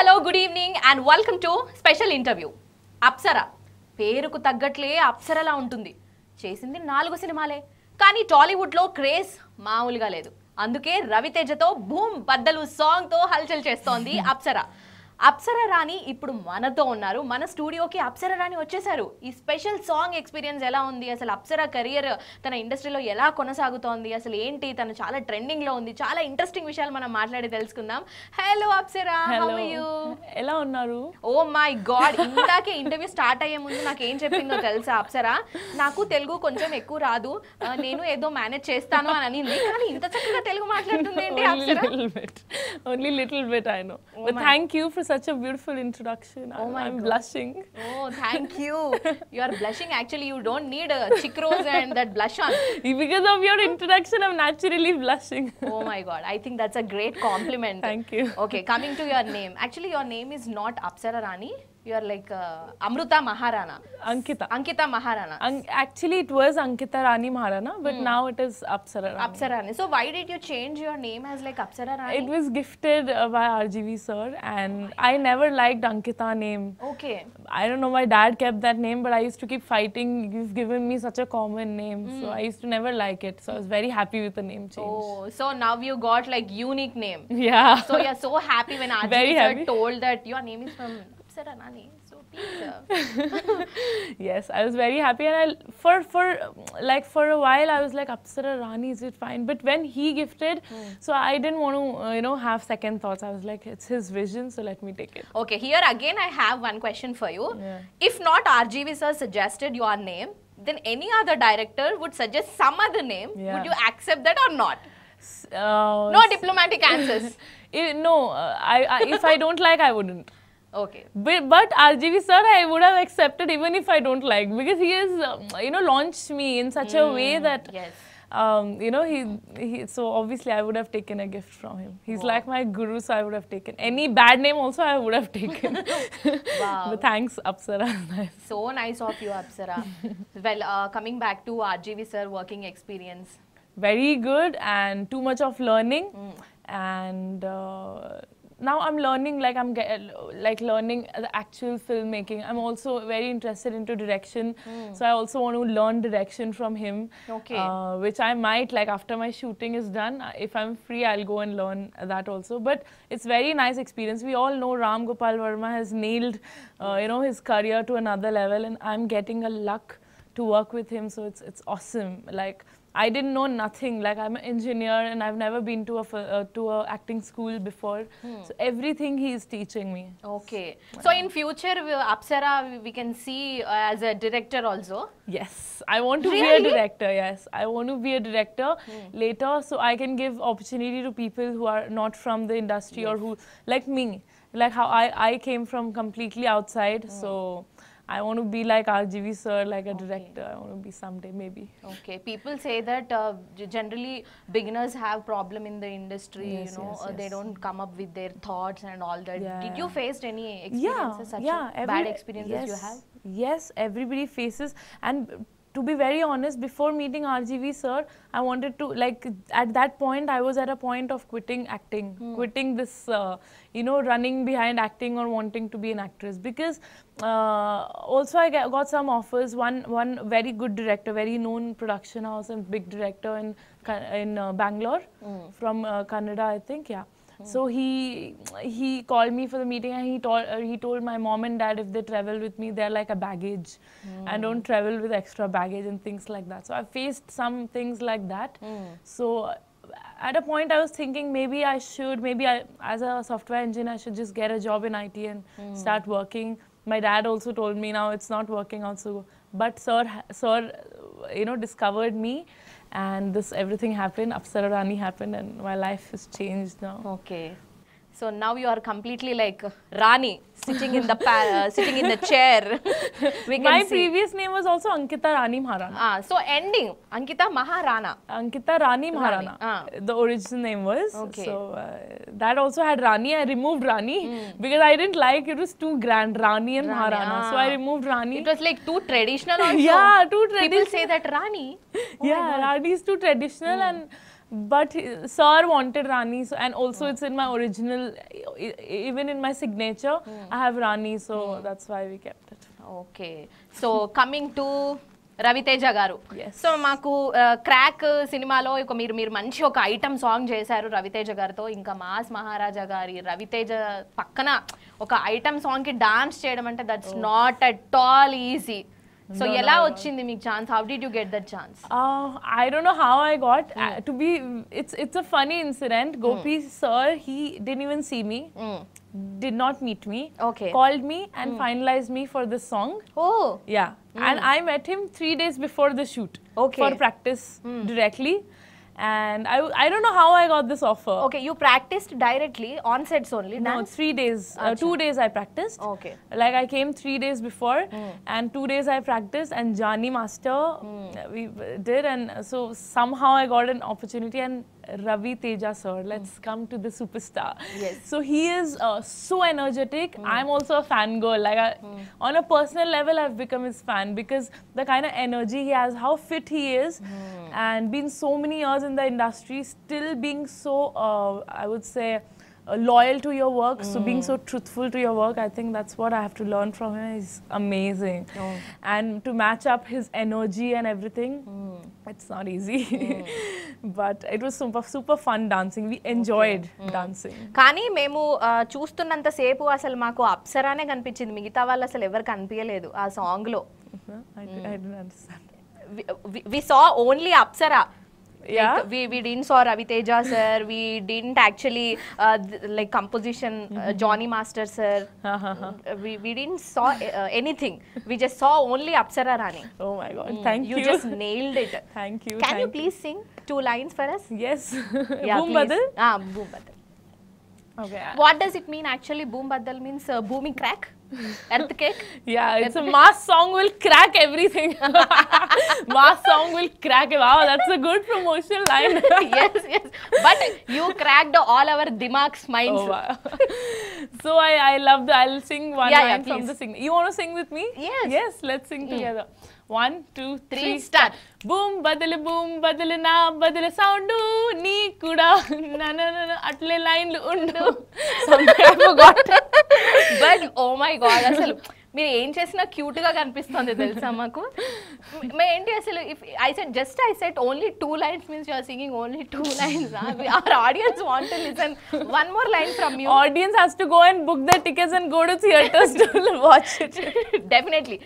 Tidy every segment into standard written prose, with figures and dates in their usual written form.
hello, good evening and welcome to special interview. Apsara పేరుకు తగ్గట్లే అప్సరలా ఉంటుంది. చేసింది 4 సినిమాలే. కానీ టాలీవుడ్ లో క్రేజ్ మామూలుగా లేదు. అందుకే రవితేజతో బూమ్ బద్దలు సాంగ్ తో హల్చల్ చేస్తోంది అప్సరా. అప్సరా రాణి ఇప్పుడు మనతో ఉన్నారు. మన స్టూడియోకి అప్సరా రాణి వచ్చేసారు. ఈ స్పెషల్ సాంగ్ ఎక్స్పీరియన్స్ ఎలా ఉంది, అసలు అప్సరా కెరియర్ తన ఇండస్ట్రీలో ఎలా కొనసాగుతోంది, అసలు ఏంటి, తను చాలా ట్రెండింగ్ లో ఉంది, చాలా ఇంట్రెస్టింగ్ విషయాలు మనం మాట్లాడి తెలుసుకుందాం. Hello Apsara, how are you? ఎలా ఉన్నారు? ఓ మై గాడ్, ఇందాకే ఇంటర్వ్యూ స్టార్ట్ అయ్యే ముందు నాకు ఏం చెప్పిందో తెలుసా అప్సరా? నాకు తెలుగు కొంచెం ఎక్కువ రాదు, నేను ఏదో మేనేజ్ చేస్తాను అని అనింది. కానీ ఇంత చక్కగా తెలుగు మాట్లాడుతుంది ఏంటి Apsara? Only little bit I know. But thank you for such a beautiful introduction. I'm blushing. Oh, thank you. You are blushing. Actually, you don't need a chick rose and that blush on. Because of your introduction, I'm naturally blushing. Oh my God, I think that's a great compliment. Thank you. Okay, coming to your name. Actually, your name is not Apsara Rani. You are like Amruta Maharana. Ankita. Ankita Maharana. Actually, it was Ankita Rani Maharana, but now it is Apsara Rani. Apsara Rani. So why did you change your name as like Apsara Rani? It was gifted by RGV sir, and I never liked Ankita name. Okay. I don't know, my dad kept that name, but I used to keep fighting. You've given me such a common name, so I used to never like it. So I was very happy with the name change. Oh, so now you got like unique name. Yeah. So you're so happy when RGV sir told that your name is from Apsara Rani. So please. Yes, I was very happy, and for a while I was like, Apsara Rani, is it fine? But when he gifted, so I didn't want to have second thoughts. I was like, it's his vision, so let me take it. Okay, here again I have one question for you. Yeah. If not RGV sir suggested your name, then any other director would suggest some other name. Yeah. Would you accept that or not? Uh, No diplomatic answers. No, if I don't like, I wouldn't. Okay. But RGV sir, I would have accepted even if I don't like, because he has, launched me in such a way that, Yes. he so obviously I would have taken a gift from him. He's like my guru, so I would have taken any bad name also. I would have taken. Wow. But thanks, Apsara. So nice of you, Apsara. Well, coming back to RGV sir working experience. Very good, and too much of learning, and now I'm learning, learning the actual filmmaking. I'm also very interested into direction, so I also want to learn direction from him. Okay. Which I might, after my shooting is done, if I'm free, I'll go and learn that also. But it's very nice experience. We all know Ram Gopal Verma has nailed, his career to another level, and I'm getting a luck to work with him. So it's awesome. I didn't know nothing. I'm an engineer, and I've never been to a acting school before. So everything he is teaching me. Okay. So in future, Apsara we can see as a director also. Yes, I want to be a director. Yes, I want to be a director later, so I can give opportunity to people who are not from the industry, or who like me, like how I came from completely outside. So I want to be like RGV sir, like a director. I want to be someday, maybe. Okay. People say that generally beginners have problem in the industry. Yes, they don't come up with their thoughts and all that. Yeah. Did you face any experiences, such bad experiences you have? Yes, everybody faces. And to be very honest, before meeting RGV sir, I wanted to, at that point, I was at a point of quitting acting, quitting this, running behind acting or wanting to be an actress. Because also I got some offers. One very good director, very known production house and big director in Bangalore, from Kannada, I think, yeah. So he called me for the meeting, and he told my mom and dad, if they travel with me, they're like a baggage, and don't travel with extra baggage and things like that. So I faced some things like that. So at a point I was thinking, maybe as a software engineer, I should just get a job in IT and start working. My dad also told me, now it's not working out so, but sir discovered me, and everything happened. Apsara Rani happened, and my life has changed now. Okay. So now you are completely like Rani, sitting in the chair. My previous name was also Ankita Rani Maharana. So ending Ankita Maharana. Ankita Rani Maharana. The original name was. Okay. So that also had Rani. I removed Rani because I didn't like it. Was too grand, Rani and Maharana. So I removed Rani. It was like too traditional also. Yeah, too traditional. People say that Rani. Rani is too traditional, and but sir wanted Rani, so, and also it's in my original, even in my signature, I have Rani, so that's why we kept it. Okay so coming to Ravi Teja garu, Yes. So మాకు crack సినిమాలో మీరు మంచి ఒక item song చేశారు రవితేజ గారితో. ఇంకా mass మహారాజా గారి రవితేజ పక్కన ఒక ఐటమ్ సాంగ్ కి డాన్స్ చేయడం అంటే that's not at all easy. So ఎలా వచ్చింది మీకు chance? How did you get that chance? I don't know how I got to be. It's a funny incident. Gopi sir, he didn't even see me, did not meet me. Okay. Called me and finalized me for this song. Oh Yeah, and I met him 3 days before the shoot. Okay. For practice directly, and I don't know how I got this offer. Okay you practised directly on sets only? No, 3 days. 2 days I practiced. Okay. Like I came 3 days before, and 2 days I practiced, and Jani Master we did, and so somehow I got an opportunity, and Ravi Teja sir, let's come to the superstar. Yes. So he is so energetic. I'm also a fangirl. Like on a personal level, I've become his fan because the kind of energy he has, how fit he is, and been so many years in the industry, still being so, I would say, loyal to your work, so being so truthful to your work. I think that's what I have to learn from him. He's amazing. And to match up his energy and everything, it's not easy. But it was super fun dancing. We enjoyed dancing. కానీ మేము చూస్తున్నంత సేపు అసలు మాకు అప్సరానే కనిపించింది, మిగతా వాళ్ళు అసలు ఎవరు కనిపించలేదు ఆ సాంగ్ లో. I didn't understand. We saw only Apsara. Yeah. Like, we didn't saw Raviteja sir. We didn't actually like composition Johnny Master sir. We didn't saw anything. We just saw only Apsara Rani. Oh my God! Thank you. You just nailed it. Thank you. Can you please sing 2 lines for us? Yes. Yeah, Boom please. Badal. Boom Badal. Okay. What does it mean actually? Boom Badal means booming crack, earthquake. Yeah, it's a mass song will crack everything. Mass song will crack. Wow, that's a good promotional line. Yes. But you cracked all our dimags minds. Oh, wow. So I love that. I'll sing one Yeah, line from please. the sing. You want to sing with me? Yes. Yes, let's sing together. 1, 2, 3, start. Boom badal na badal sound nee kuda na na na atle line lu undu. Something I forgot. But oh my God, అసలు మీరు ఏం చేసినా cute గా కనిపిస్తుంది తెలుసా మాకు. ఏంటి అసలు I said only 2 lines means you are singing only 2 lines. Our audience want to listen one more line from you. Audience has to go and book their tickets and go to theaters to watch it. Definitely.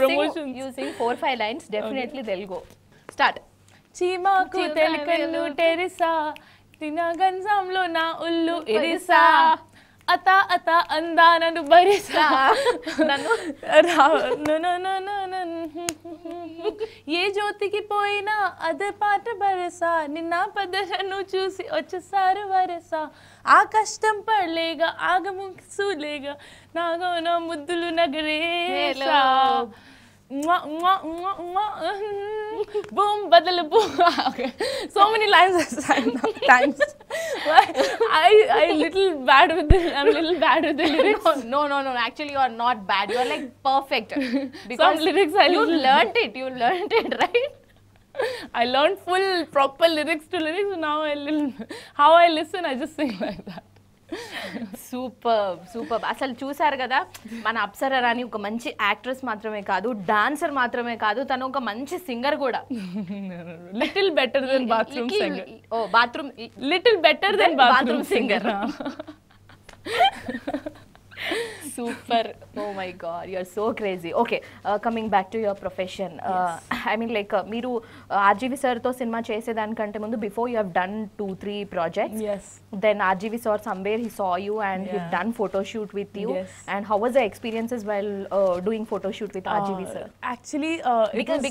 Promotions. You sing 4-5 lines, definitely they'll go. Start. చీమాకు తెలకన్ను టెరిసా తినగంజంలో నా ఉల్లు ఇరిసా అత అత అందానను బరిసా నన్ను ఏ జ్యోతికి పోయినా అదే పాట బరసా నిన్న పదను చూసి వచ్చేసారు వరసా ఆ కష్టం పడలేగా ఆగము సూలేగా నాగో నా ముద్దులు నగరేసా boom badal boom. Okay, so many lines I sang now. Thanks. I little bad with the, I'm little bad with the lyrics. No, actually you are not bad, you are like perfect. Because some lyrics you learned it, right? I learned full proper lyrics to lyrics. Now how I listen, I just sing like that. Super అసలు చూసారు కదా, మన అప్సరా రాణి ఒక మంచి actress మాత్రమే కాదు, dancer మాత్రమే కాదు, తను ఒక మంచి సింగర్ కూడా. Little better than bathroom singer. Oh bathroom little better than bathroom singer. Super. Oh my God, you are so crazy. Okay, coming back to your profession. I mean like మీరు RGV sir తో cinema చేసేదానికంటే ముందు before you have done 2-3 projects. Yes. Then RGV sir somewhere he saw you and he've done photo shoot with you. Yes. And how was the experiences while doing photo shoot with RGV sir? Actually, because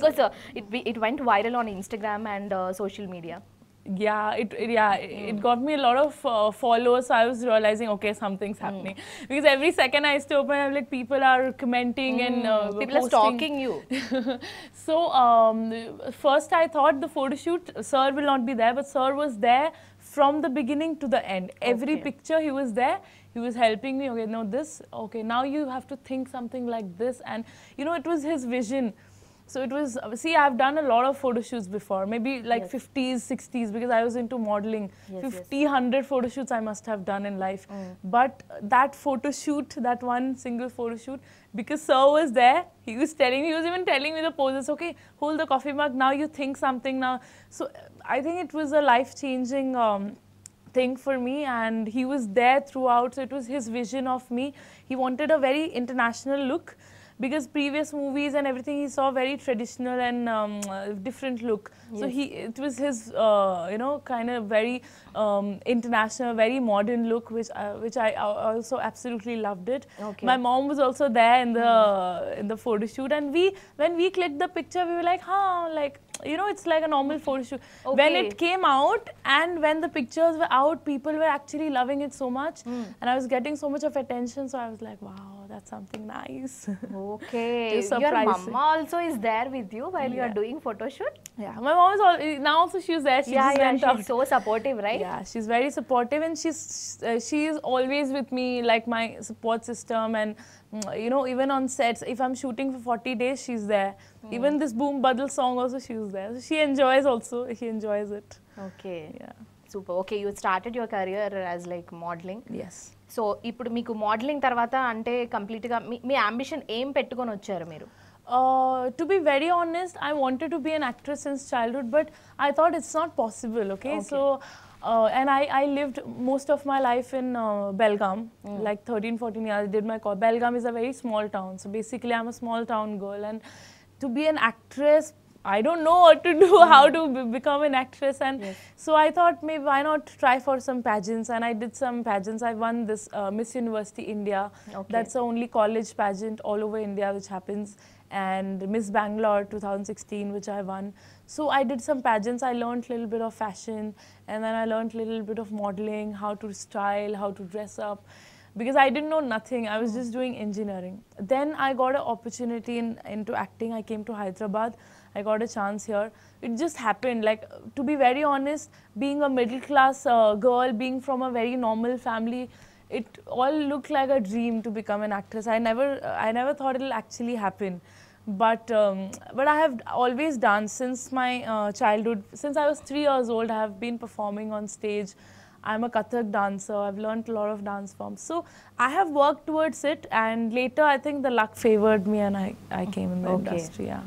it went viral on Instagram and social media. Yeah, it got me a lot of followers. So I was realizing, okay, something's happening because every second I used to open, I'm like, people are commenting and people are stalking you. So first I thought the photo shoot, sir will not be there, but sir was there from the beginning to the end. Every picture he was there. He was helping me. Okay, no, this. Okay, now you have to think something like this, and you know, it was his vision. So it was, see, I've done a lot of photo shoots before, maybe like 50s, 60s, because I was into modeling. 50, 100 photo shoots I must have done in life. But that photo shoot, that one single photo shoot, because sir was there, he was even telling me the poses, okay, hold the coffee mug, now you think something now. So I think it was a life-changing thing for me, and he was there throughout, so it was his vision of me. He wanted a very international look, because previous movies and everything he saw very traditional and different look. So it was his you know, kind of very international, very modern look, which I also absolutely loved it. My mom was also there in the photo shoot, and when we clicked the picture, we were like, huh, like, you know, it's like a normal photo shoot. When it came out and when the pictures were out, people were actually loving it so much, and I was getting so much of attention, so I was like, wow, that's something nice. Okay. Your mama also is there with you while you are doing photo shoot? Yeah, my mom is now also she's there. She just went out. She's so supportive, right? Yeah, she's very supportive, and she's always with me, like my support system. And you know, even on sets, if I'm shooting for 40 days, she's there. Even this Boom Badal song also, she was there. So she enjoys also. She enjoys it. Okay. Yeah. Super. Okay, you started your career as like modeling. Yes. So ఇప్పుడు మీకు modelling తర్వాత అంటే కంప్లీట్గా మీ ambition ఏం పెట్టుకొని వచ్చారు మీరు? To be very honest, I wanted to be an actress since childhood, but I thought it's not possible, okay? So, and I lived most of my life in Belgaum, like 13, 14 years. I did my college. Belgaum is a very small town. So basically, I'm a small town girl. And to be an actress, I don't know what to do, how to become an actress. And so I thought, maybe why not try for some pageants? And I did some pageants. I won this Miss University India. That's the only college pageant all over India which happens. And Miss Bangalore 2016, which I won. So I did some pageants. I learned a little bit of fashion, and then I learned a little bit of modeling, how to style, how to dress up, because I didn't know nothing. I was just doing engineering. Then I got an opportunity into acting. I came to Hyderabad. I got a chance here. It just happened. Like, to be very honest, being a middle class girl, being from a very normal family, it all looked like a dream to become an actress. I never thought it'll actually happen. But I have always danced since my childhood. Since I was 3 years old, I have been performing on stage. I'm a Kathak dancer. I've learned a lot of dance forms. So I have worked towards it, and later I think the luck favored me, and I came in the industry. Yeah.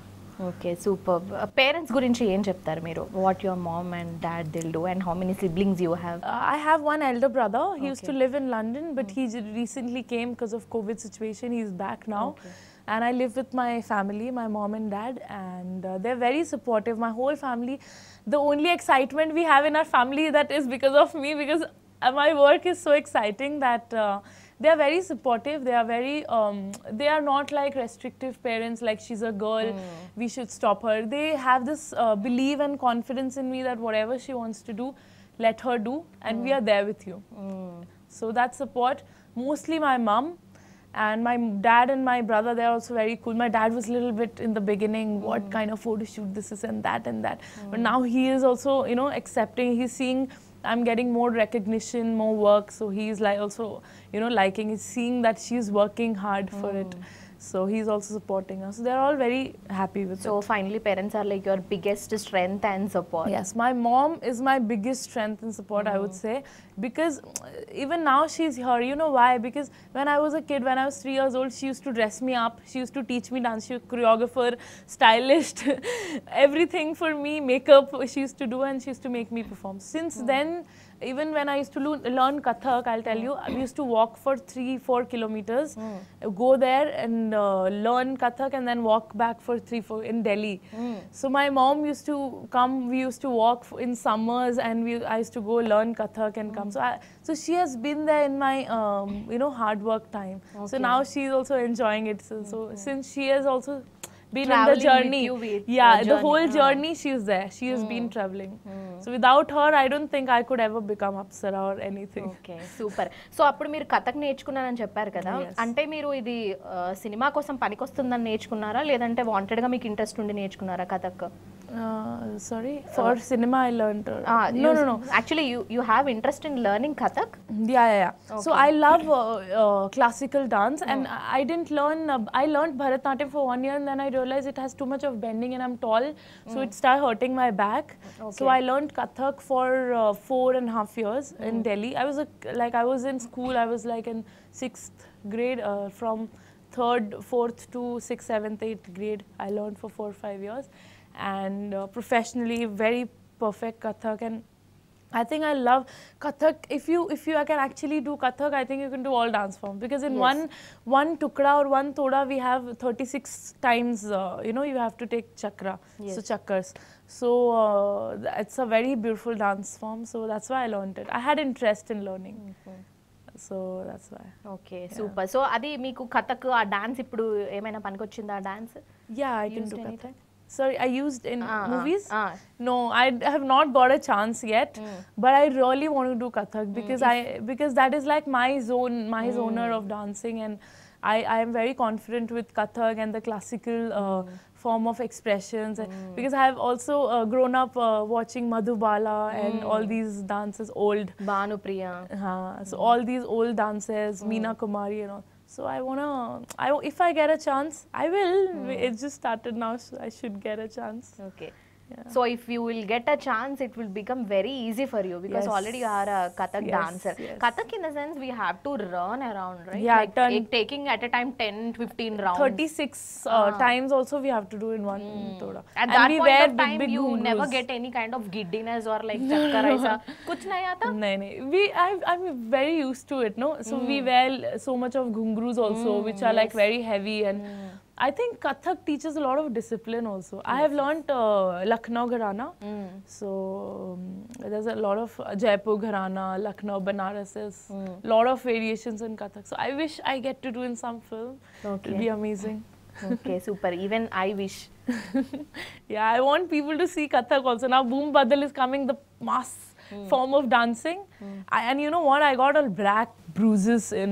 Okay, super. Parents గురించి ఏం చెప్తారు మీరు? What your mom and dad దిల్ do, and how many siblings you have? I have one elder brother. He used to live in London, but he recently came because of COVID situation. He's back now. And I live with my family, my mom and dad, and they're very supportive. My whole family, the only excitement we have in our family, that is because of me, because my work is so exciting that they are very supportive. They are very, they are not like restrictive parents, like she's a girl, we should stop her. They have this belief and confidence in me that whatever she wants to do, let her do, and we are there with you. So that support, mostly my mom. And my dad and my brother, they're also very cool. My dad was a little bit in the beginning, what kind of photo shoot this is and that and that. But now he is also, you know, accepting. He's seeing I'm getting more recognition, more work. So he's like also, you know, liking. He's seeing that she's working hard for it. So he's also supporting us. So they're all very happy with it. So finally, parents are like your biggest strength and support. Yes, my mom is my biggest strength and support, I would say. Because even now she's here. You know why? Because when I was a kid, when I was 3 years old, she used to dress me up. She used to teach me dance. She was choreographer, stylist, everything for me, makeup she used to do, and she used to make me perform. Since then, even when I used to learn Kathak, I'll tell you, I used to walk for 3-4 kilometers, go there and learn Kathak, and then walk back for 3-4 in Delhi. So my mom used to come, we used to walk in summers, and I used to go learn Kathak and come. So she has been there in my, you know, hard work time. So now she's also enjoying it. So since she has also been traveling in the journey, with the whole journey she's there. She has been traveling. So without her, I don't think I could ever become Apsara or anything. Okay, super. So అప్పుడు మీరు కథక్ నేర్చుకున్నారని చెప్పారు కదా, అంటే మీరు ఇది cinema కోసం పనికొస్తుందని నేర్చుకున్నారా, లేదంటే వాంటెడ్గా మీకు ఇంట్రెస్ట్ ఉండి నేర్చుకున్నారా Kathak? Sorry, for cinema I learned. No. Actually, you have interest in learning Kathak? Yeah. So I love classical dance, and I didn't learn. I learned Bharatanatyam for 1 year, and then I realized it has too much of bending, and I'm tall, so it started hurting my back. So I learned Kathak for 4.5 years in Delhi. I was in school. I was like in 6th grade, from 3rd, 4th to 6th, 7th, 8th grade. I learned for 4 or 5 years, and professionally, very perfect Kathak. And I think I love Kathak. If you can actually do Kathak, I think you can do all dance forms, because in one tukra or one toda we have 36 times. You have to take chakra, so chakras. So it's a very beautiful dance form. So that's why I learned it. I had interest in learning. So that's why. Okay, super. So adi meeku Kathak aa dance ippudu emaina panikochinda aa dance? Yeah, I can do Used Kathak. Sorry, I used in movies? No, I have not got a chance yet, but I really want to do Kathak, because that is like my zoner of dancing, and I am very confident with Kathak and the classical form of expressions, because I have also grown up watching Madhubala and all these dances, old. Bhanupriya. So all these old dances, Meena Kumari and all. So if I get a chance, I will. It just started now, so I should get a chance. Okay. So if you will get a chance, it will become very easy for you, because already you are a Kathak dancer. Kathak in the sense we have to run around, right? Yeah, like taking at a time 10-15 rounds. 36 times also we have to do in one toda. At And that we point wear of time, big you ghungroos. never get any kind of giddiness or like chakkar aisa. Kuch nahi aata? No. I'm very used to it, no? So we wear so much of ghungroos also, which are like very heavy, and I think Kathak teaches a lot of discipline also. I have learnt Lucknow Gharana. So there's a lot of Jaipur Gharana, Lucknow, Banaras. There's a lot of variations in Kathak. So I wish I get to do in some film. Okay. It'll be amazing. Okay, super. Even I wish. Yeah, I want people to see Kathak also. Now Boom Badal is coming, the mass form of dancing. And you know what? I got all black bruises in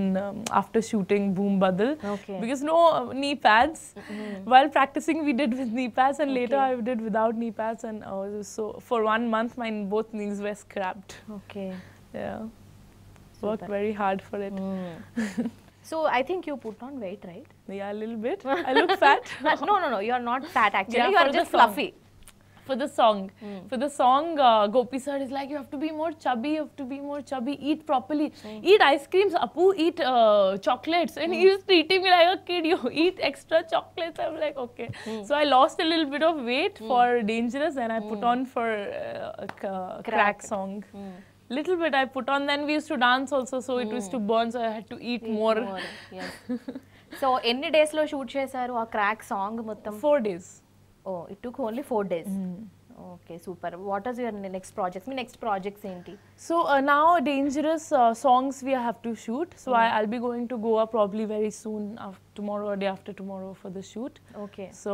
after shooting Boom Badal. Okay. Because no knee pads. While practicing, we did with knee pads, and later I did without knee pads. And so for 1 month, my both knees were scrapped. Okay. Yeah. Worked very hard for it. So I think you put on weight, right? Yeah, a little bit. I look fat. No. You are not fat actually. Yeah, you are for the just song. fluffy. For the song, Gopi sir is like, you have to be more chubby, eat properly, eat ice creams, Apu, eat chocolates. And he was treating me like a kid, you eat extra chocolates. I'm like, okay. So I lost a little bit of weight for Dangerous, and I put on for Crack song. Little bit I put on, then we used to dance also, so it was to burn, so I had to eat more. Yes. So ఎన్ని days లో shoot చేశారు ఆ crack song మొత్తం? 4 days. Oh, it took only 4 days. Okay, super. What is your next projects? Me next projects ఏంటి? So now Dangerous songs we have to shoot. So I'll be going to Goa probably very soon, tomorrow or day after tomorrow for the shoot. Okay. So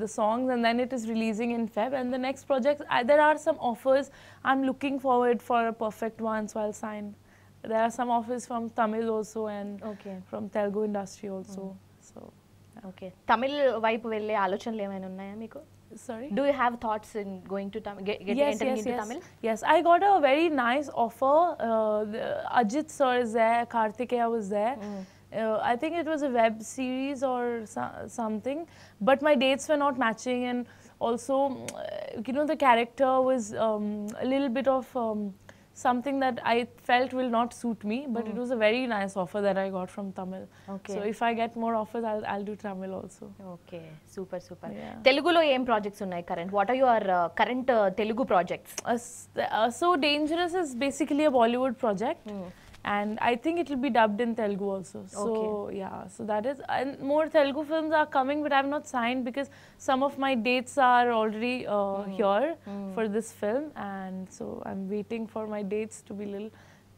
the songs, and then it is releasing in Feb. And the next project, there are some offers. I'm looking forward for a perfect one, so I'll sign. There are some offers from Tamil also, and from Telugu industry also. So. Okay. Tamil వైపు వెళ్ళే ఆలోచనలు ఏమైనా ఉన్నాయా మీకు? Sorry? Do you have thoughts in going to Tamil, entering into Tamil? Yes, I got a very nice offer. Ajit sir is there, Kartikeya was there. I think it was a web series or something, but my dates were not matching, and also, the character was a little bit of something that I felt will not suit me, but it was a very nice offer that I got from Tamil. Okay. So if I get more offers, I'll do Tamil also. Okay, super. Yeah. Telugulo ఏం projects ఉన్నాయి current? What are your current Telugu projects? So Dangerous is basically a Bollywood project. And I think it will be dubbed in Telugu also. So yeah, so that is, and more Telugu films are coming, but I have not signed because some of my dates are already here for this film, and so I'm waiting for my dates to be a little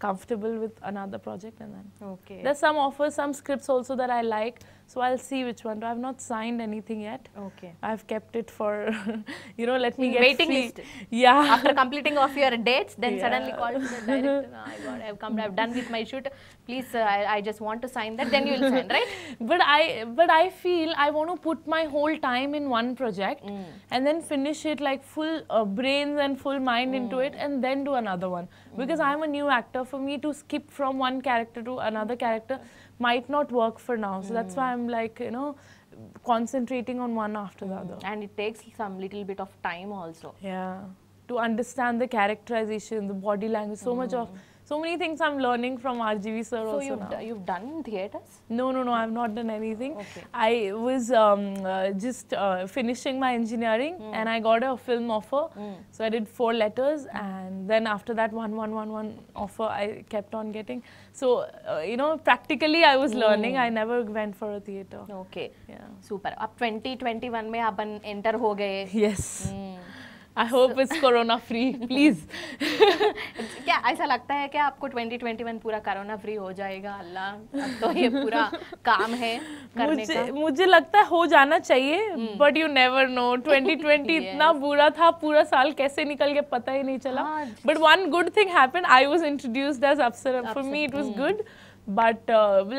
comfortable with another project, and then there's some offers, some scripts also that I like. So I'll see which one. I've not signed anything yet. Okay. I've kept it for, let me In get waiting free. list. Yeah. After completing of your dates, then Yeah. suddenly call to the director. "No, I've come, I've done with my shoot. Please, I just want to sign that." Then you will sign, right? But I feel I want to put my whole time in one project and then finish it like full brains and full mind into it, and then do another one. Because I'm a new actor, for me to skip from one character to another character might not work for now. So that's why I'm like, concentrating on one after the other. And it takes some little bit of time also. Yeah, to understand the characterization, the body language, so many things I'm learning from RGV sir So also now. you've done in theatres? No, I've not done anything. Okay. I was just finishing my engineering and I got a film offer. So I did 4 letters and then after that one offer I kept on getting. So, practically I was learning. I never went for a theatre. Okay. Yeah. Super. अब 2021 में अपन enter हो गए. Yes. I hope it's corona free, please. क्या ऐसा लगता है क्या आपको 2021 पूरा कोरोना फ्री हो जाएगा? अल्लाह, अब तो ये पूरा काम है करने का. मुझे लगता है हो जाना चाहिए, but you never know. 2020 इतना बुरा था, पूरा साल कैसे निकल के पता ही नहीं चला. But one good thing happened. I was introduced as Apsara. For me, it was good. But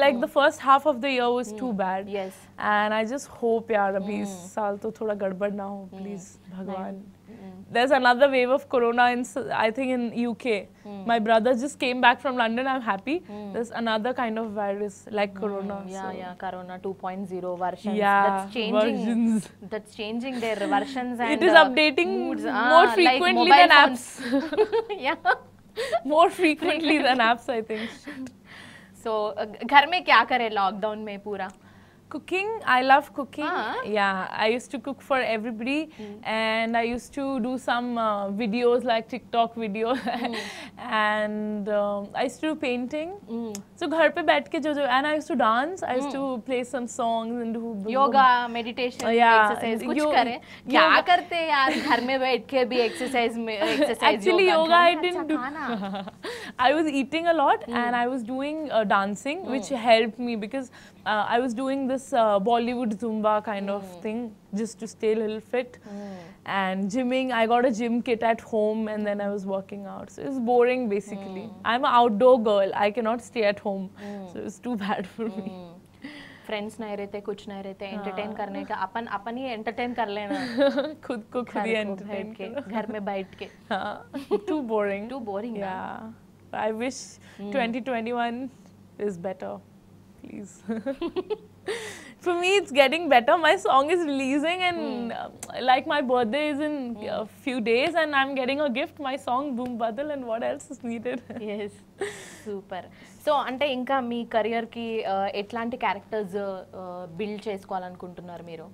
like the first half of the year was too bad. Yes. And I just hope यार अभी इस साल तो थोड़ा गड़बड़ ना हो, please, भगवान. There's another wave of corona I think in UK. My brother just came back from London. I'm happy. There's another kind of virus like corona. Yeah, corona 2.0 versions. Yeah, that's changing. versions. That's changing their versions and It is updating moods. more frequently like than mobile apps. Yeah. More frequently than apps, I think. So घर में क्या करे lockdown में पूरा? Cooking, I love cooking. Ah. Yeah, I used to cook for everybody, and I used to do some videos like TikTok video, and I used to do painting. So घर पे बैठ के जो and I used to dance. I used to play some songs and do yoga, meditation, exercise कुछ करें. क्या करते हैं यार घर में बैठ के भी exercise Actually, yoga I didn't do. I was eating a lot and I was doing dancing, which helped me because I was doing this Bollywood Zumba kind of thing just to stay a little fit. And gymming, I got a gym kit at home and then I was working out. So it's boring basically. I'm an outdoor girl. I cannot stay at home. So it's too bad for me. Friends नहीं रहते, कुछ नहीं रहते, entertain करने का अपन ही entertain कर लेना. खुद को खुद ही एंटरटेन के घर में बैठ के. Too boring. Too boring. Yeah. I wish 2021 is better. Please. For me, it's getting better. My song is releasing and like my birthday is in a few days and I'm getting a gift, my song Boom Badal, and what else is needed? Yes. Super. So, అంటే ఇంకా మీ career కి ఎట్లాంటి characters build చేసుకోవాలనుకుంటున్నారు మీరు?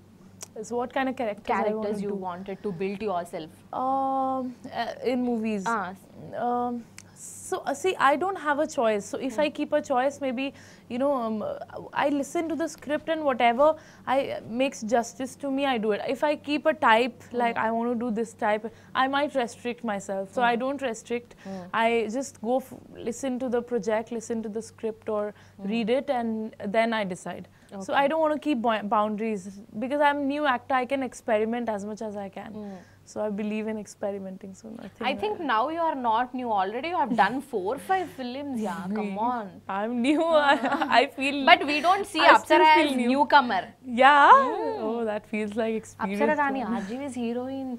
So what kind of characters you wanted to build yourself? In movies. So see, I don't have a choice. So if I keep a choice, maybe I listen to the script and whatever makes justice to me, I do it. If I keep a type, like I want to do this type, I might restrict myself. So I don't restrict. I just go listen to the project, listen to the script or read it, and then I decide. Okay. So I don't want to keep boundaries because I'm a new actor. I can experiment as much as I can. So I believe in experimenting. So I think now you are not new. Already you have done 4-5 films. Yeah, come on. I'm new. I feel. But we don't see Apsara as newcomer. Yeah. Oh, that feels like experience. Apsara Rani, RGV's heroine.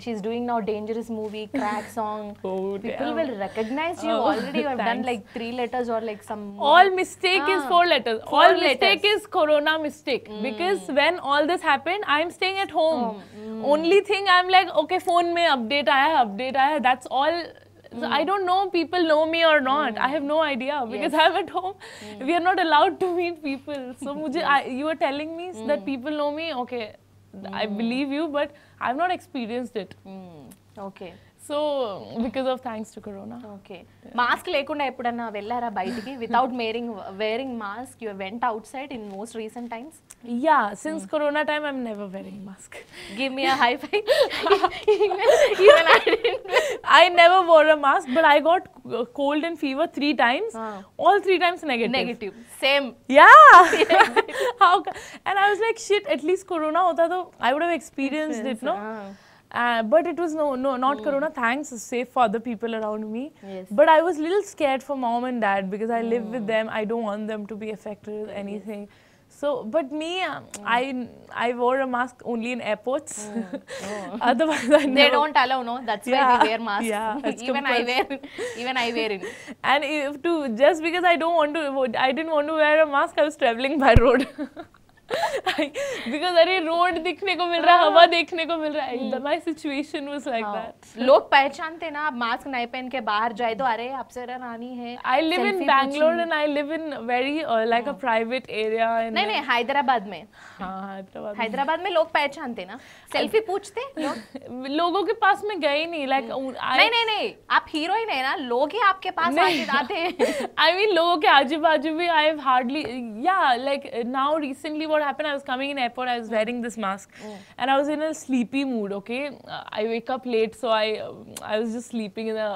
She's doing now Dangerous movie, Crack song. Oh, people will recognize you. Already you have done like 3 letters or like some. All mistake is 4 letters. All mistake is corona mistake. Because when all this happened, I'm staying at home. Only thing I'm like, okay, phone mein update aaya. That's all. So I don't know people know me or not. I have no idea because I'm at home. We are not allowed to meet people. So you are telling me that people know me. Okay, I believe you, but I've not experienced it. Okay. So because of thanks to Corona. Okay mask లేకుండా ఎప్పుడన్నా వెళ్ళారా బయటికి without wearing mask you went out side in most recent times Yeah, since Corona time, I'm never wearing mask. Give me a high five even I didn't I never wore a mask, but I got cold and fever 3 times. All 3 times negative. Negative same Yeah. How? And I was like, shit. At least Corona hota to I would have experienced it, no? But it was not Corona. Thanks, safe for other people around me. Yes. But I was little scared for mom and dad because I live with them. I don't want them to be affected with anything. So, but me, I wore a mask only in airports. Otherwise, I they never. don't allow, no, that's why we wear masks. Yeah, it's even I wear it. And if to just because I didn't want to wear a mask, I was traveling by road. because अरे road दिखने को मिल रहा है, हवा देखने को मिल रहा है. My situation was like that. लोग पहचानते ना आप मास्क नहीं पहन के बाहर जाए तो अरे अप्सरा रानी है. I live in Bangalore and I live in very like a private area. नहीं नहीं हैदराबाद में. हाँ हैदराबाद में लोग पहचानते ना. सेल्फी पूछते लोगों के पास में गए नहीं like नहीं आप हीरोइन है ना लोग ही आपके पास आते हैं. I mean लोगों के आजू बाजू भी I have hardly like now recently what happened, I was coming in airport, I was wearing this mask and I was in a sleepy mood, okay. I wake up late, so I was just sleeping in the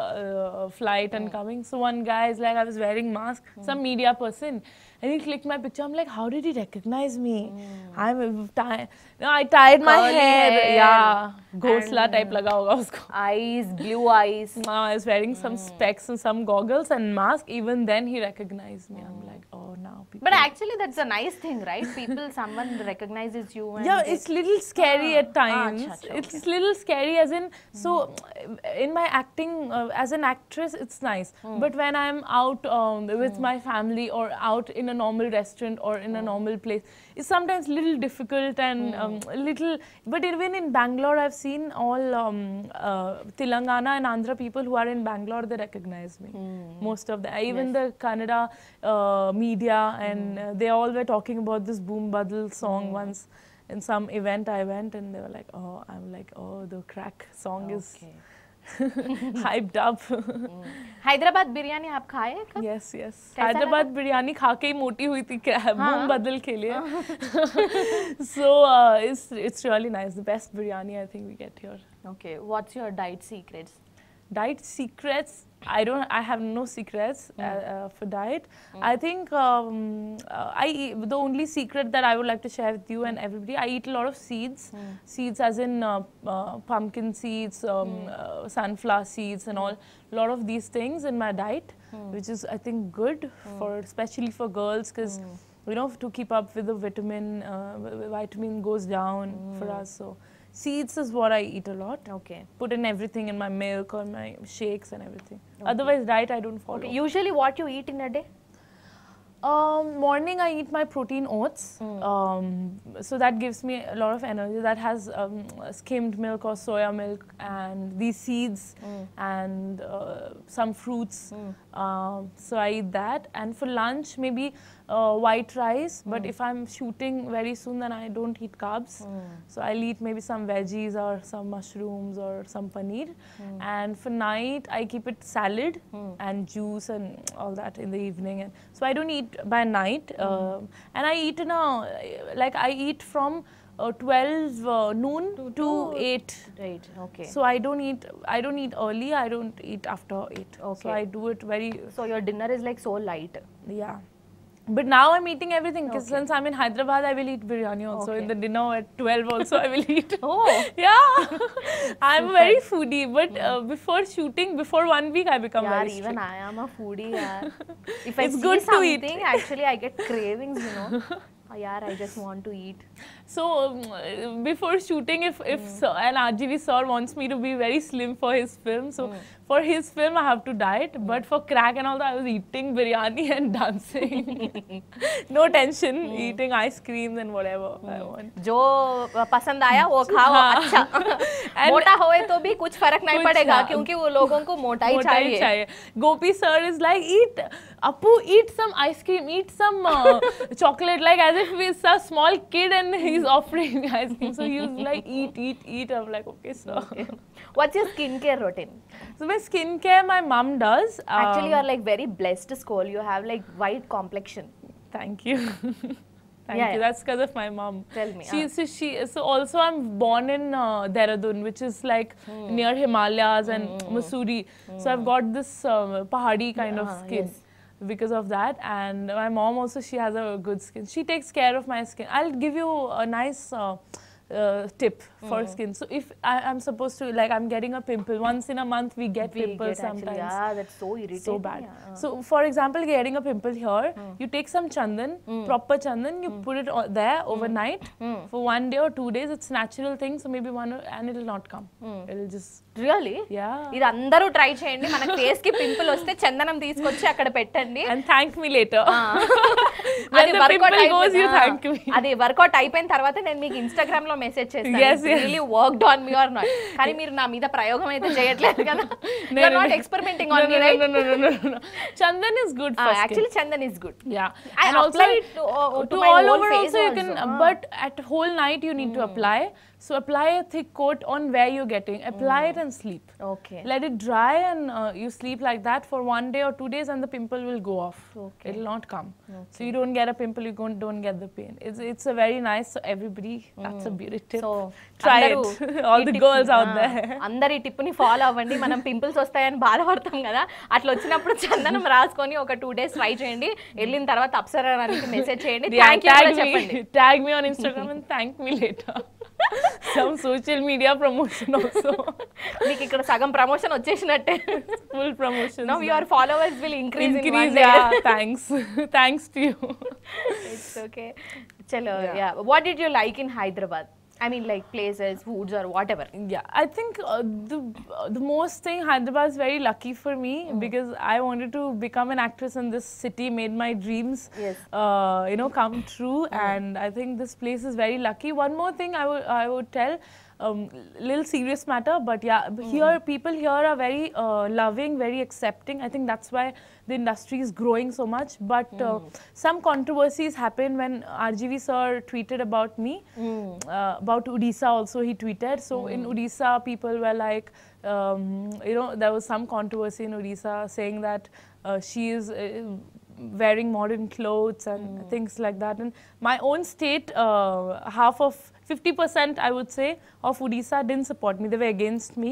flight and coming. So one guy is like, I was wearing mask, some media person, and he clicked my picture. I'm like, how did he recognize me? I tied my hair. Yeah, ghosla type laga hoga usko. Eyes, blue eyes. I was wearing some specs and some goggles and mask. Even then he recognized me. I'm like, oh, now people. But actually that's a nice thing, right? Someone recognizes you. And yeah, it's little scary at times. It's little scary as in, so in my acting as an actress, it's nice. But when I'm out with my family or out in a normal restaurant or in a normal place, it's sometimes little difficult and little. But even in Bangalore, I've seen all Telangana and Andhra people who are in Bangalore, they recognize me. Most of them, even the Kannada media, and they all were talking about this Boom Badal song once in some event I went, and they were like, oh, I'm like, oh, the crack song is hyped up. Hyderabad biryani आप खाए कब? Yes. Hyderabad biryani खा के ही मोटी हुई थी boom बदल के लिए. So it's really nice. The best biryani I think we get here. Okay, what's your diet secrets? Diet secrets, I have no secrets for diet. I think the only secret that I would like to share with you and everybody, I eat a lot of seeds. Seeds as in pumpkin seeds, sunflower seeds and all. A lot of these things in my diet, which is I think good for, especially for girls, because you know, to keep up with the vitamin goes down for us. So seeds is what I eat a lot. Okay. Put in everything in my milk or my shakes and everything. Okay. Otherwise, diet I don't follow. Okay. Usually, what you eat in a day? Morning I eat my protein oats. So that gives me a lot of energy. That has skimmed milk or soya milk and these seeds and some fruits. So I eat that. And for lunch, maybe white rice, but if I'm shooting very soon, then I don't eat carbs. So I'll eat maybe some veggies or some mushrooms or some paneer. And for night, I keep it salad and juice and all that in the evening. And so I don't eat by night. And I eat I eat from 12 noon to 8. Right. Okay. So I don't eat early. I don't eat after 8. Okay. So I do it very. So your dinner is like so light. Yeah. But now I'm eating everything because since I'm in Hyderabad, I will eat biryani also. In the dinner at 12 also I will eat. Oh. Yeah. I'm very foodie. But before shooting, before 1 week, I become very strict. Even I am a foodie. If I see something, actually I get cravings, you know. I just want to eat. So before shooting, if an RGV sir wants me to be very slim for his film, so for his film I have to diet. But for crack and all that, I was eating biryani and dancing. No tension, eating ice creams and whatever I want. जो पसंद आया वो खाओ अच्छा. मोटा होए तो भी कुछ फर्क नहीं पड़ेगा क्योंकि वो लोगों को मोटा ही चाहिए. Gopi sir is like, eat Appu, eat some ice cream, eat some chocolate, like as if it's a small kid and he's offering ice cream, so he was like, eat. I'm like, okay, sir. Okay. What's your skincare routine? So my skincare, my mom does. Actually, you're like very blessed, Skol. You have like white complexion. Thank you. Thank Yeah, you. yeah. That's because of my mom. Tell me, So also I'm born in Dehradun, which is like near Himalayas and Mussoorie. So I've got this pahadi kind of skin. Yes. Because of that, and my mom also, she has a good skin. She takes care of my skin. I'll give you a nice tip for skin. So if I'm supposed to, like, I'm getting a pimple once in a month, we get pimples sometimes. Yeah, that's so irritating. So bad. Yeah. So for example, getting a pimple here, you take some chandan, proper chandan, you put it there overnight for 1 day or 2 days. It's natural thing, so maybe and it'll not come. It'll just, Really? yeah. ఇది అందరూ try చేయండి. మన face కి pimple వస్తే చందనం తీసుకొచ్చి అక్కడ పెట్టండి. And thank me later. అది When the workout pimple goes, you thank me. అది వర్కౌట్ అయిపోయిన తర్వాత నేను మీకు ఇన్‌స్టాగ్రామ్ లో మెసేజ్ చేస్తాను. Yes, yes. Really worked on me or not. కానీ మీరు నా మీద ప్రయోగం అయితే చేయట్లేదు కదా. You are not experimenting on me, right? No. Chandan is good for skin. Actually chandan is good. Yeah. I And apply also it to to my all whole over face also you can, also. but at whole night you need to apply. So apply a thick coat on where you're getting. Apply it and sleep. Okay. Let it dry and you sleep like that for 1 day or 2 days and the pimple will go off. Okay. It will not come. So you don't get a pimple, you don't get the pain. It's a very nice, so everybody, that's a beauty tip. So Try it. All the girls out there. అందరు ఈ tip ని follow అవ్వండి. మనం pimples వస్తాయని బాధపడతాం కదా, అట్లా వచ్చినప్పుడు చందనం రాసుకొని ఒక 2 days ట్రై చేయండి. వెళ్ళిన తర్వాత అప్సరా రానికి మెసేజ్ చేయండి. థ్యాంక్ యూ కూడా చెప్పండి. Tag me on Instagram and thank me later. Some social media promotion also. మీకు ఇక్కడ సగం promotion వచ్చేసినట్టే. Full promotion. Now your followers will increase in one day. Yeah, thanks to you. It's okay. Chalo, yeah. What did you like in Hyderabad? I mean, like places, foods, or whatever. Yeah, I think the most thing, Hyderabad is very lucky for me because I wanted to become an actress in this city, made my dreams, Yes. come true, and I think this place is very lucky. One more thing I would tell. Little serious matter, but yeah, people here are very loving, very accepting. I think that's why the industry is growing so much. But some controversies happened when RGV sir tweeted about me, about Odisha also he tweeted. So in Odisha, people were like, there was some controversy in Odisha saying that she is wearing modern clothes and things like that. And my own state, half of 50%, I would say, of Odisha didn't support me. They were against me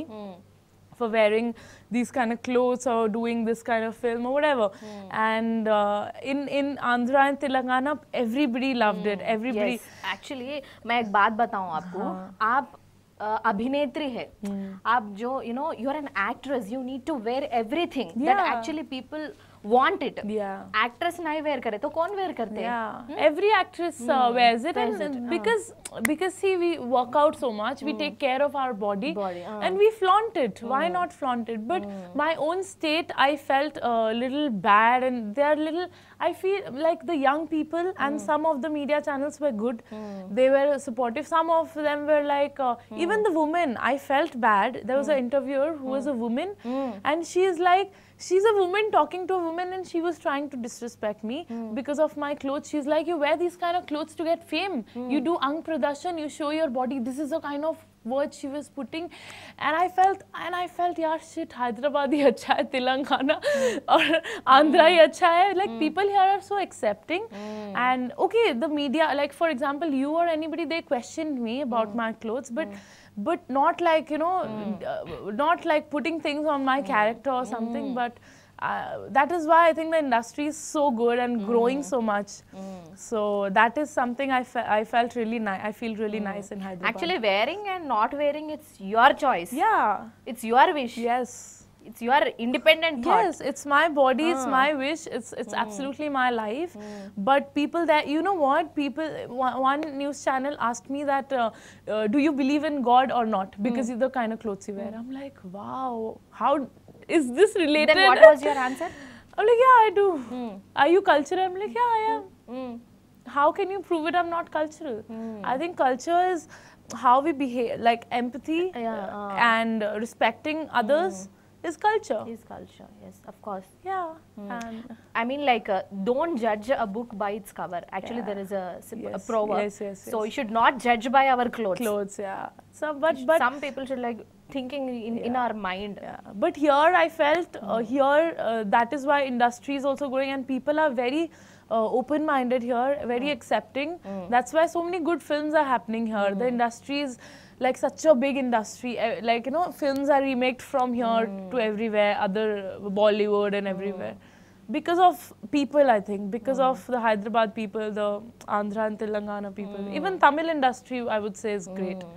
for wearing these kind of clothes or doing this kind of film or whatever. And in Andhra and Telangana, everybody loved it. Everybody. Yes. Actually, मैं एक बात बताऊं आपको. आप अभिनेत्री है. आप जो you are an actress. You need to wear everything that Yeah. actually people want it. Yeah. Actress नहीं wear करे तो कौन wear करते हैं? Yeah, every actress wears it, and because see, we work out so much, we take care of our body, and we flaunt it. Why not flaunt it? But my own state, I felt a little bad, and they are little. I feel like the young people and some of the media channels were good. They were supportive. Some of them were like, even the women. I felt bad. There was an interviewer who was a woman, and she is like. She's a woman talking to a woman, and she was trying to disrespect me because of my clothes. She's like, you wear these kind of clothes to get fame. You do ang pradashan, you show your body. This is the kind of word she was putting. And I felt, yaar, shit, Hyderabad hi acha hai, Telangana or Andhra hi acha hai. Like, people here are so accepting. And okay, the media, like for example, you or anybody, they questioned me about my clothes, but not like, not like putting things on my character or something, but that is why I think the industry is so good and growing so much. So that is something I felt really nice. I feel really nice in Hyderabad. Actually, wearing and not wearing, it's your choice. Yeah. It's your wish. Yes. It's your independent thought. Yes, it's my body, it's my wish, it's absolutely my life. But people that, you know what, one news channel asked me that, do you believe in God or not? Because of the kind of clothes you wear. I'm like, wow, how is this related? Then what was your answer? I'm like, yeah, I do. Are you cultural? I'm like, yeah, I am. How can you prove it I'm not cultural? I think culture is how we behave, like empathy and respecting others. is culture. Is culture, yes, of course. Yeah. And I mean, like, don't judge a book by its cover. Actually, Yeah. there is a Yes, proverb. yes, So yes. you should not judge by our clothes. clothes, yeah. So, but Some people should like thinking in our mind. yeah. But here I felt that is why industry is also growing, and people are very open-minded here, very accepting. That's why so many good films are happening here. The industry is like such a big industry. Like, you know, films are remaked from here to everywhere, other Bollywood and everywhere. Because of people, I think, because of the Hyderabad people, the Andhra and Telangana people. Even Tamil industry, I would say, is great.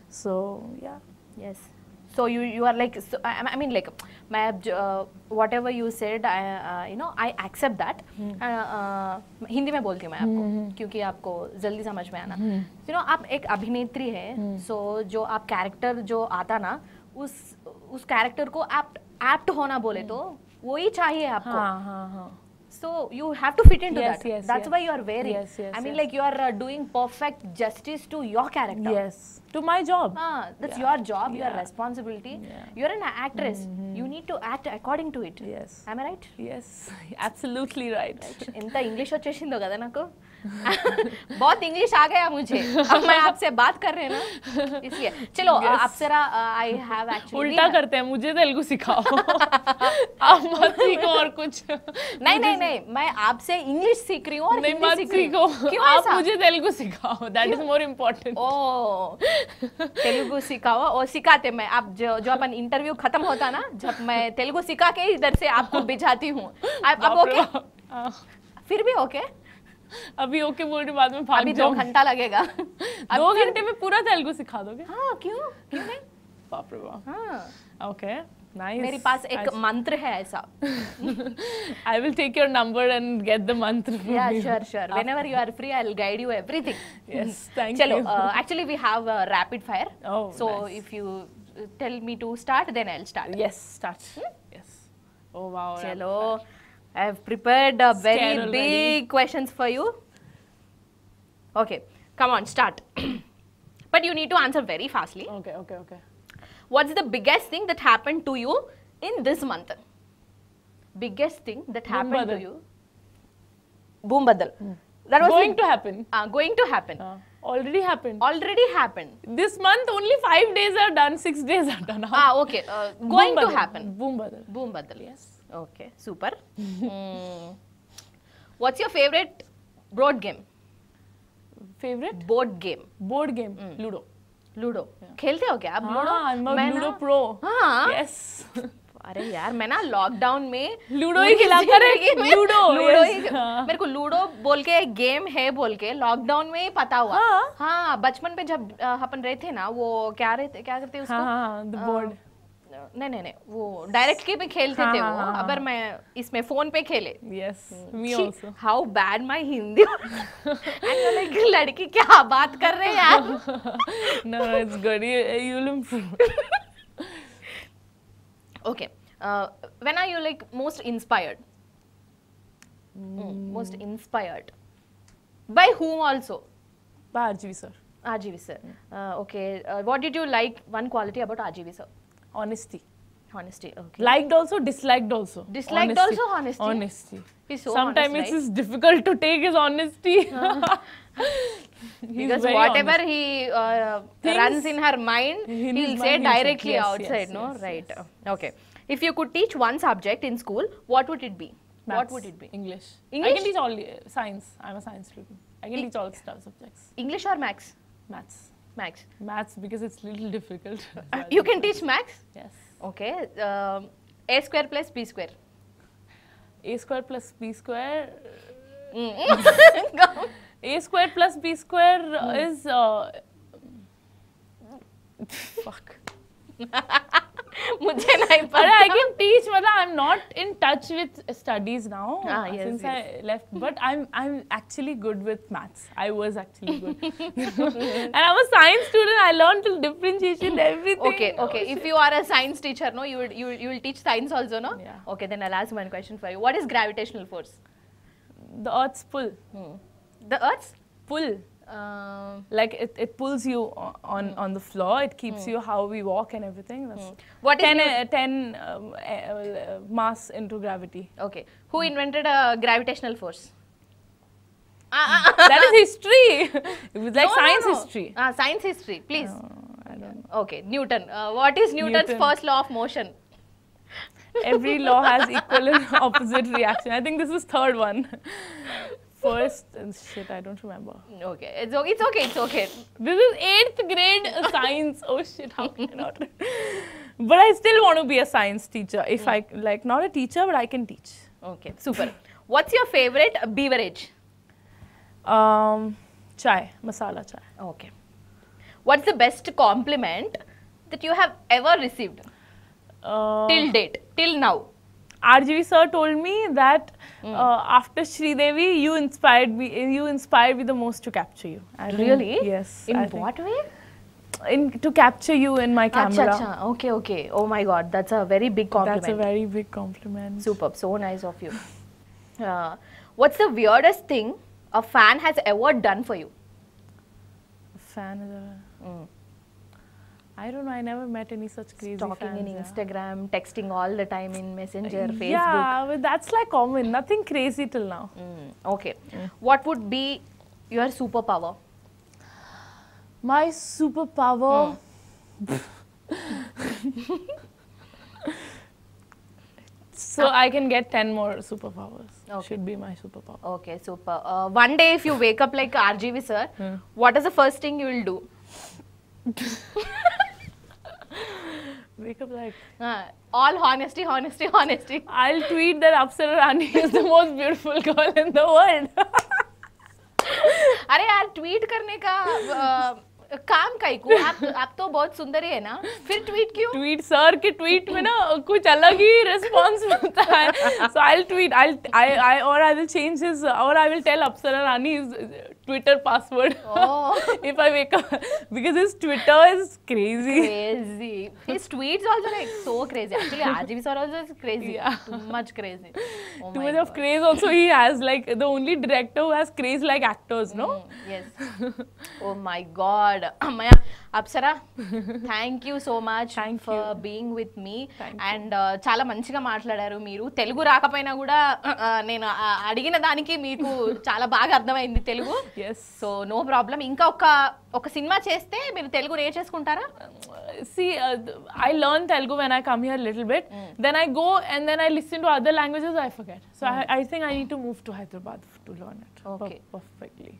So, yeah. Yes. So you are like, so I mean, like, whatever you said, you know, I accept that. Hindi में बोलती हूँ मैं आपको, क्योंकि आपको जल्दी समझ में आना. You know, आप एक अभिनेत्री है, so जो आप कैरेक्टर जो आता ना, उस कैरेक्टर को एप्ट होना बोले तो वही चाहिए आपको. हाँ. So you have to fit into Yes, that. yes, That's yes. why you are wearing. Yes, yes, I mean, yes. like, you are doing perfect justice to your character. Yes. To my job. That's Yeah. your job, your Yeah. responsibility. Yeah. You're an actress. You need to act according to it. Yes. Am I right? Yes. Absolutely right. ఎంత English వచ్చేసిందో కదా నాకు. बहुत English आ गया मुझे. अब मैं आपसे बात कर रहे हैं ना, इसलिए. चलो, अप्सरा, I have actually. उल्टा करते हैं, मुझे तेलुगु सिखाओ. आप मत सीखो और कुछ. नहीं, मैं आपसे इंग्लिश सीख रही हूँ और नहीं, हिंदी मत सीख रही सीखो. हूँ. क्यों आप ऐसा? मुझे तेलुगु सिखाओ. That is more important. ओ, तेलुगु सिखाओ और सिखाते मैं. आप जो अपन इंटरव्यू खत्म होता ना, जब मैं तेलुगु सिखा के इधर से आपको भिजाती हूँ. अब ओके? फिर भी ओके? अभी ओके बोल रही, बाद में भाग अभी 2 जाऊंगी. घंटा लगेगा. 2 घंटे में पूरा तेलुगु सिखा दोगे? हाँ, क्यों नहीं? बाप रे बाप. हाँ, ओके, नाइस. मेरे पास एक मंत्र है ऐसा. I will take your number and get the mantra from Yeah, you. sure. Whenever you are free, I'll guide you everything. Yes, thank Chalo, you. actually we have a rapid fire. Oh, so nice. if you tell me to start, then I'll start. Yes, start. Yes. Oh wow. Chalo, I have prepared a Scared very already. big questions for you. Okay, come on, start. But you need to answer very fastly. Okay. What's the biggest thing that happened to you in this month? Biggest thing that happened to Badal. you? Boom badal. That was Going to happen. going to happen. Already happened. Already happened. This month only 5 days are done, 6 days are done. Okay. Going to happen. Boom badal. Boom badal. Yes. Okay. Super. What's your favorite board game? Favorite? Board game. Board game. Ludo. Ludo. खेलते हो क्या आप ludo? I'm a मैं Ludo ना- pro. हाँ. Yes. अरे यार, मैं ना लॉकडाउन में लूडो ही खिला कर लूडो. लूडो ही. Yes. हाँ. मेरे को लूडो बोल के एक गेम है बोल के लॉकडाउन में ही पता हुआ. हाँ. हाँ, बचपन में जब अपन रहते ना, वो क्या करते उसको? हाँ, the board. नहीं, वो डायरेक्टली में खेलते थे वो. अगर मैं इसमें फोन पे खेले. Yes. Me also. How bad my Hindi. And you're like, लड़की क्या बात कर रहे हैं यार? No, it's good. You'll improve. Okay. When are you like most inspired? Most inspired. By whom also? By RGV sir. RGV sir. Okay. What did you like? One quality about RGV sir? Honesty. Honesty. Okay. Liked also, disliked also. Disliked also honesty? Honesty. He's so Sometimes honest, it's difficult to take his honesty. He's because very whatever honest. he Thinks runs in her mind, in his he'll mind say he'll say, directly yes, outside, yes, no? yes, Right. yes. Okay. If you could teach one subject in school, what would it be? What Maths, would it be? English. English? I can teach all science. I'm a science student. I can teach all subjects. English or Max? Maths. Max. Maths because it's little difficult. You can teach Max? Yes. Okay. A square plus B square. A square plus B square. Go. A square plus B square is fuck. मुझे नहीं But पता. I can teach. I'm not in touch with studies now Yes, since yes. I left. But I'm actually good with maths. I was actually good, and I'm a science student. I learned till differentiation everything. Okay. Oh, If shit. you are a science teacher, no, you will teach science also, no? Yeah. Okay, then I'll ask one question for you. What is gravitational force? The Earth's pull, The Earth's pull. Like it pulls you on the floor. It keeps you how we walk and everything. That's What is 10 mass into gravity. Okay. Who invented gravitational force? That is history. It was like science history. Science history, please. I don't know. Okay, Newton. What is Newton's Newton. first law of motion? Every law has equal and opposite reaction. I think this is third one. First, shit, I don't remember. Okay, it's okay. This is 8th grade science. Oh shit, how can I not? But I still want to be a science teacher. If I, like, not a teacher, but I can teach. Okay, super. What's your favorite beverage? Chai, masala chai. Okay. What's the best compliment that you have ever received till date, till now? RGV sir told me that after Sridevi, you inspired me the most to capture you. I think- Really? Yes. In I think- what way? To capture you in my camera. Acha. Okay. Oh my God, that's a very big compliment. That's a very big compliment. Superb. So nice of you. What's the weirdest thing a fan has ever done for you? Fan is a... I don't know. I never met any such crazy Talking fans. in yeah. Instagram, texting all the time in Messenger, Facebook. Yeah, but that's like common. Nothing crazy till now. Okay. What would be your superpower? My superpower. So I can get 10 more superpowers. Okay. Should be my superpower. Okay, super. One day if you wake up like RGV sir, what is the first thing you will do? Wake up like... All honesty. I'll tweet that Apsara Rani is the most beautiful girl in the world. अरे यार tweet करने का काम काई को आप तो बहुत सुंदर ही है ना, फिर ट्वीट क्यों? ट्वीट सर के ट्वीट में ना कुछ अलग ही रिस्पॉन्स मिलता है. So I'll tweet. I will change his, or I will tell Apsara Rani his Twitter password. Oh. If I wake up, because his Twitter is crazy. Crazy. His tweets also like so crazy. Actually, RGV sir also is crazy. Yeah. Too much crazy. Oh Too my much of God. craze also he has. Like the only director who has craze like actors, no? Yes. Oh my God. Maya, Apsara, thank you so much for being with me. And చాలా మంచిగా మాట్లాడారు మీరు. తెలుగు రాకపోయినా కూడా నేను అడిగిన దానికి మీకు చాలా బాగా అర్థమైంది Telugu. Yes. So no problem. ఇంకా ఒక సినిమా చేస్తే మీరు Telugu నేర్చేసుకుంటారా? See, I learn Telugu when I come here a little bit. Then I go and then I listen to other languages, I forget. So I think I need to move to Hyderabad to learn it. Okay. Perfectly.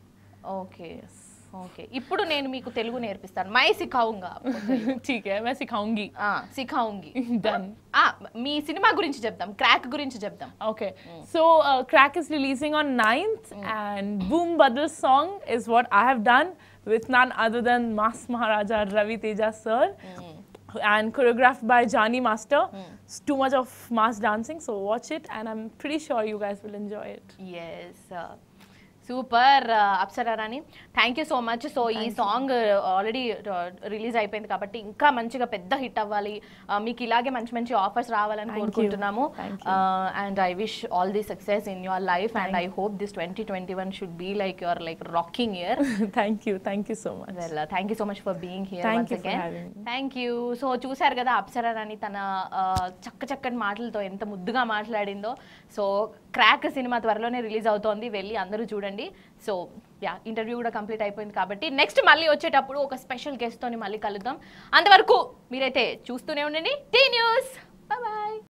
Okay. Yes. Okay. ఇప్పుడు నేను మీకు తెలుగు నేర్పిస్తాను. My సిఖాऊंगा. ठीक है, मैं सिखाऊंगी. సిఖాऊंगी. Done. మీ cinema గురించి చెప్దాం, crack గురించి చెప్దాం. Okay. So Crack is releasing on 9th and Boom Badal's song is what I have done with none other than Mass Maharaja Ravi Teja sir. And choreographed by Jani Master. It's too much of mass dancing, so watch it and I'm pretty sure you guys will enjoy it. Yes. Super Apsara Rani, thank you so much. So ఈ song already release అయిపోయింది కాబట్టి ఇంకా మంచిగా పెద్ద hit అవ్వాలి, మీకు ఇలాగే మంచి ఆఫర్స్ రావాలని కోరుకుంటున్నాము. And I wish all the success in your life and I hope this 2021 should be like your like rocking year. Thank you so much. Well, thank you so much for being here Thank once you for again. having me. Thank you. So చూసారు కదా అప్సరా రాణి తన చక్కని మాటలతో ఎంత ముద్దుగా మాట్లాడిందో. So crack cinema త్వరలోనే release అవుతోంది, వెళ్ళి అందరూ చూడండి. సో యా, ఇంటర్వ్యూ కూడా కంప్లీట్ అయిపోయింది కాబట్టి నెక్స్ట్ మళ్ళీ వచ్చేటప్పుడు ఒక స్పెషల్ గెస్ట్ తోని మళ్ళీ కలుద్దాం. అంతవరకు మీరైతే చూస్తూనే ఉండండి టీ న్యూస్.